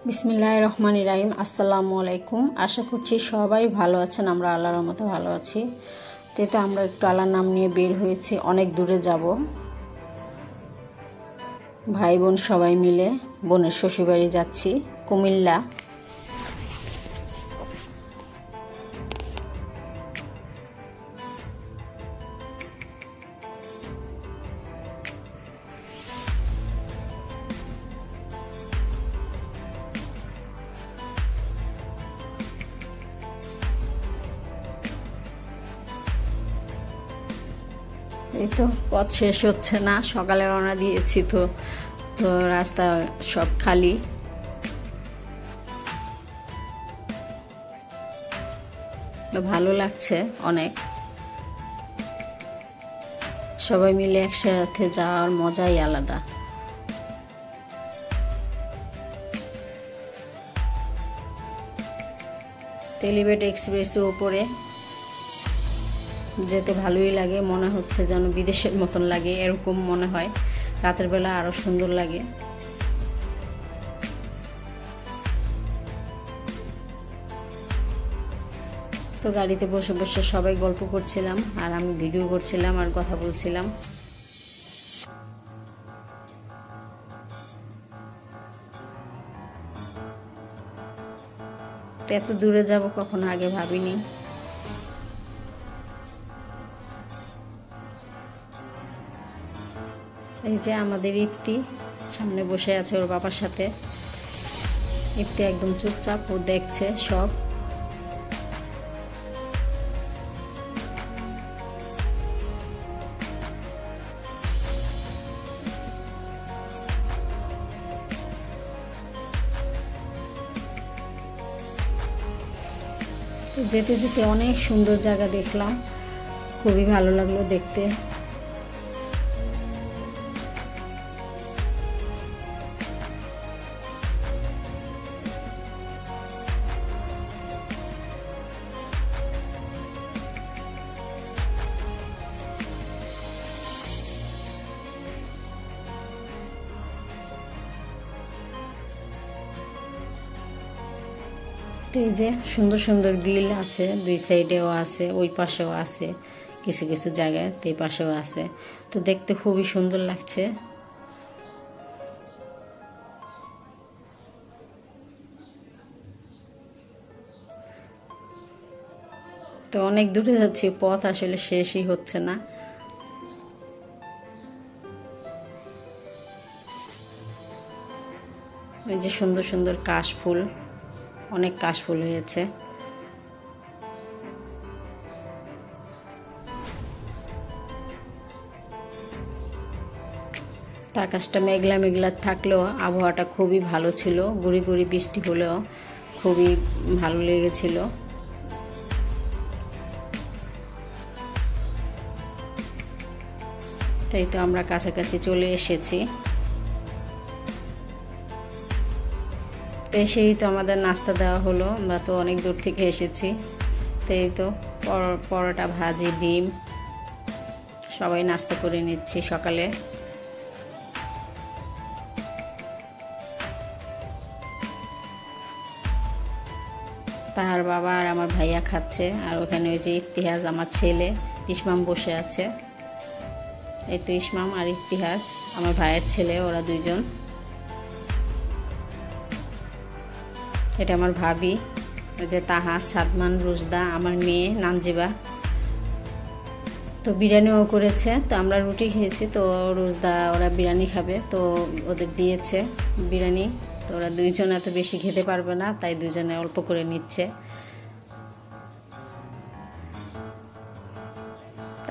বিসমিল্লাহির রহমানির রহিম। আসসালামু আলাইকুম। আশা করছি সবাই ভালো আছেন। আমরা আল্লাহর রহমতে ভালো আছি। তো আমরা একটু আল্লাহর নাম নিয়ে বের হয়েছি, অনেক দূরে যাব। ভাই বোন সবাই মিলে বোনের শ্বশুরবাড়ি যাচ্ছি, কুমিল্লা। এই তো পথ শেষ হচ্ছে না, সকালে রওনা দিয়েছি তো তো রাস্তা সব খালি। তো ভালো লাগছে অনেক, সবাই মিলে একসাথে যাওয়ার মজাই আলাদা। এলিভেটেড এক্সপ্রেসের উপরে যেতে ভালোই লাগে, মনে হচ্ছে যেন বিদেশের মতন লাগে, এরকম মনে হয়। রাতের বেলা আরো সুন্দর লাগে। তো গাড়িতে বসে বসে সবাই গল্প করছিলাম আর আমি ভিডিও করছিলাম আর কথা বলছিলাম। তো এত দূরে যাব কখনো আগে ভাবিনি। এই যে আমাদের ইফতি সামনে বসে আছে ওর বাবার সাথে। ইফতি একদম চুপচাপ, ও দেখছে সব। যেতে যেতে অনেক সুন্দর জায়গা দেখলাম, খুবই ভালো লাগলো দেখতে। এই যে সুন্দর সুন্দর গ্রিল আছে, দুই সাইডেও আছে, ওই পাশেও আছে, কিছু কিছু জায়গায় তো এই পাশেও আছে। তো দেখতে খুবই সুন্দর লাগছে। তো অনেক দূরে যাচ্ছি, পথ আসলে শেষই হচ্ছে না। এই যে সুন্দর সুন্দর কাশফুল, অনেক কাশফুল হয়েছে। আকাশটা মেঘলা মেঘলা থাকলেও আবহাওয়াটা খুবই ভালো ছিল, গুড়ি গুড়ি বৃষ্টি হলেও খুবই ভালো লেগেছিল। তাই তো আমরা কাছাকাছি চলে এসেছি। এসেই তো আমাদের নাস্তা দেওয়া হলো, আমরা তো অনেক দূর থেকে এসেছি। তো এই তো পরোটা, ভাজি, ডিম সবাই নাস্তা করে নিচ্ছি সকালে। তাহার বাবা আর আমার ভাইয়া খাচ্ছে, আর ওখানে ওই যে ইতিহাস আমার ছেলে ইসমাম বসে আছে। এই তো ইসমাম আর ইতিহাস আমার ভাইয়ের ছেলে, ওরা দুইজন। এটা আমার ভাবি, ওই যে তাহা, সাদমান, রুজদা, আমার মেয়ে নানজিবা। তো বিরিয়ানিও করেছে, তো আমরা রুটি খেয়েছি, তো রুজদা ওরা বিরিয়ানি খাবে, তো ওদের দিয়েছে বিরিয়ানি। তো ওরা দুইজন এত বেশি খেতে পারবে না, তাই দুইজনে অল্প করে নিচ্ছে।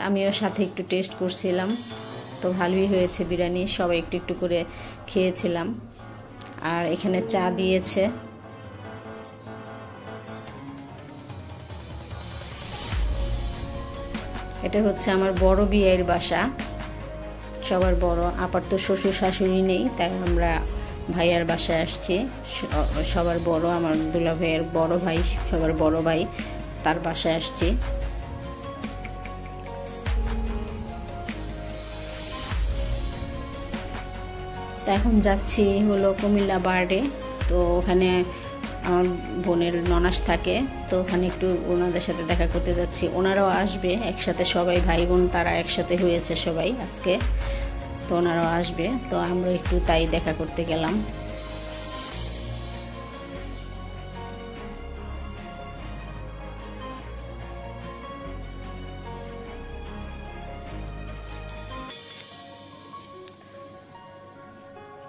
আমিও সাথে একটু টেস্ট করছিলাম, তো ভালোই হয়েছে বিরিয়ানি, সবাই একটু একটু করে খেয়েছিলাম। আর এখানে চা দিয়েছে। এটা হচ্ছে আমার বড় বিয়ের বাসা, সবার বড়। আপার তো শ্বশুর শাশুড়ি নেই, তাই আমরা ভাইয়ার বাসায় আসছি। সবার বড় আমার দুলা ভাইয়ের বড় ভাই, সবার বড় ভাই, তার বাসায় আসছি। এখন যাচ্ছি হলো কুমিল্লা বার্ডে। তো ওখানে আমার বোনের ননাস থাকে, তো ওখানে একটু ওনাদের সাথে দেখা করতে যাচ্ছি। ওনারাও আসবে একসাথে, সবাই ভাই বোন তারা একসাথে হয়েছে সবাই আজকে, তো ওনারাও আসবে, তো আমরা একটু তাই দেখা করতে গেলাম।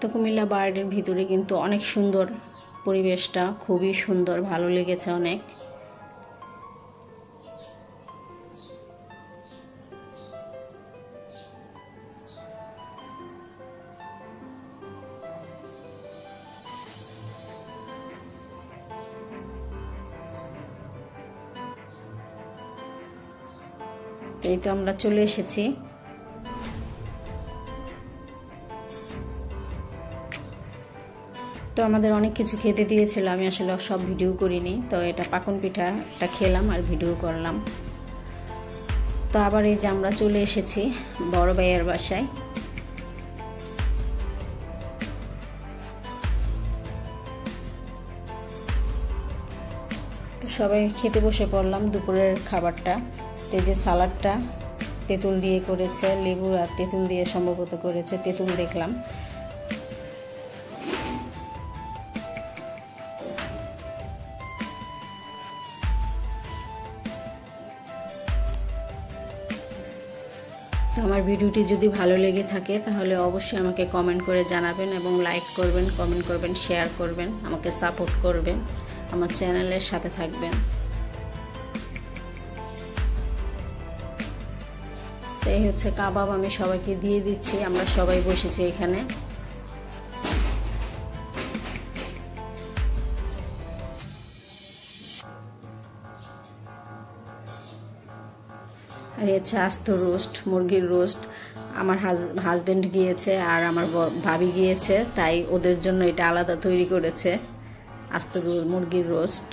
তো কুমিল্লা বার্ডের ভিতরে কিন্তু অনেক সুন্দর পরিবেশটা, খুবই সুন্দর, ভালো লেগেছে অনেক। এই তো আমরা চলে এসেছি। তো আমাদের অনেক কিছু খেতে দিয়েছিল, আমি আসলে সব ভিডিও করিনি। তো এটা পাকন পিঠাটা খেলাম আর ভিডিও করলাম। তো আবার এই যে আমরা চলে এসেছি বড় ভাইয়ের বাসায়। তো সবাই খেতে বসে পড়লাম দুপুরের খাবারটা। তো যে সালাডটা তেঁতুল দিয়ে করেছে, লেবু আর তেঁতুল দিয়ে সম্ভবত করেছে, তেঁতুল দেখলাম। তো আমার ভিডিওটি যদি ভালো লেগে থাকে তাহলে অবশ্যই আমাকে কমেন্ট করে জানাবেন এবং লাইক করবেন, কমেন্ট করবেন, শেয়ার করবেন, আমাকে সাপোর্ট করবেন, আমার চ্যানেলের সাথে থাকবেন। তো এই হচ্ছে কাবাব, আমি সবাইকে দিয়ে দিচ্ছি। আমরা সবাই বসেছি এখানে। আর হচ্ছে আস্ত রোস্ট, মুরগির রোস্ট। আমার হাজবেন্ড গিয়েছে আর আমার ভাবি গিয়েছে, তাই ওদের জন্য এটা আলাদা তৈরি করেছে, আস্ত মুরগির রোস্ট।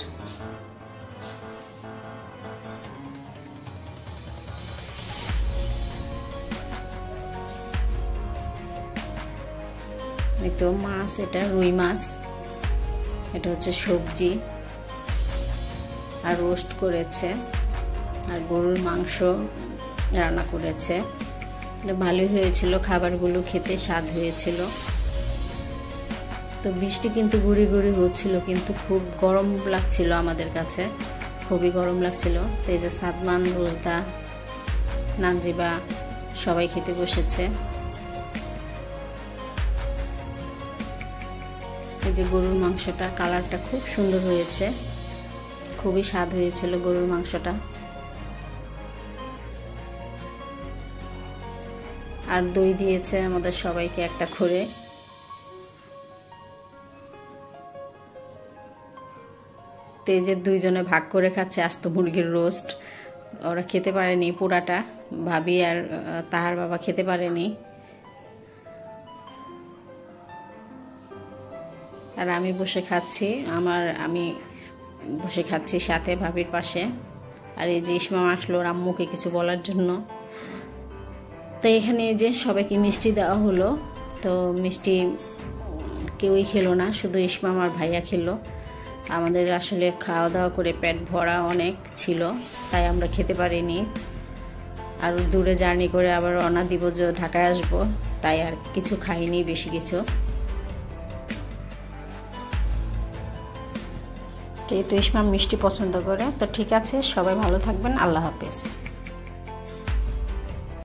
এই তো মাছ, এটা রুই মাছ, এটা হচ্ছে সবজি আর রোস্ট করেছে, আর গরুর মাংস রান্না করেছে। ভালোই হয়েছিল, খাবারগুলো খেতে স্বাদ হয়েছিল। তো বৃষ্টি কিন্তু গুড়ি গুড়ি হচ্ছিল, কিন্তু খুব গরম লাগছিল আমাদের কাছে, খুবই গরম লাগছিল। তো এই যে সাদমান, রোজদা, নানজিবা সবাই খেতে বসেছে। এই যে গরুর মাংসটা, কালারটা খুব সুন্দর হয়েছে, খুবই স্বাদ হয়েছিল গরুর মাংসটা। আর দই দিয়েছে আমাদের সবাইকে একটা করে। তো এই যে দুইজনে ভাগ করে খাচ্ছে আস্ত মুরগির রোস্ট। ওরা খেতে পারেনি পুরাটা, ভাবি আর তাহার বাবা খেতে পারেনি। আর আমি বসে খাচ্ছি, আমি বসে খাচ্ছি সাথে ভাবির পাশে। আর এই যে ইসমাম আসলো ওর আম্মুকে কিছু বলার জন্য। তো এখানে যে সবাইকে মিষ্টি দেওয়া হলো। তো মিষ্টি কেউই খেলো না, শুধু ইসমাম আর ভাইয়া খেলো। আমাদের আসলে খাওয়া দাওয়া করে পেট ভরা অনেক ছিল, তাই আমরা খেতে পারিনি। আর দূরে জার্নি করে আবার রওনা দিব, যে ঢাকায় আসবো, তাই আর কিছু খাইনি বেশি কিছু। তো ইসমাম মিষ্টি পছন্দ করে। তো ঠিক আছে, সবাই ভালো থাকবেন, আল্লাহ হাফেজ।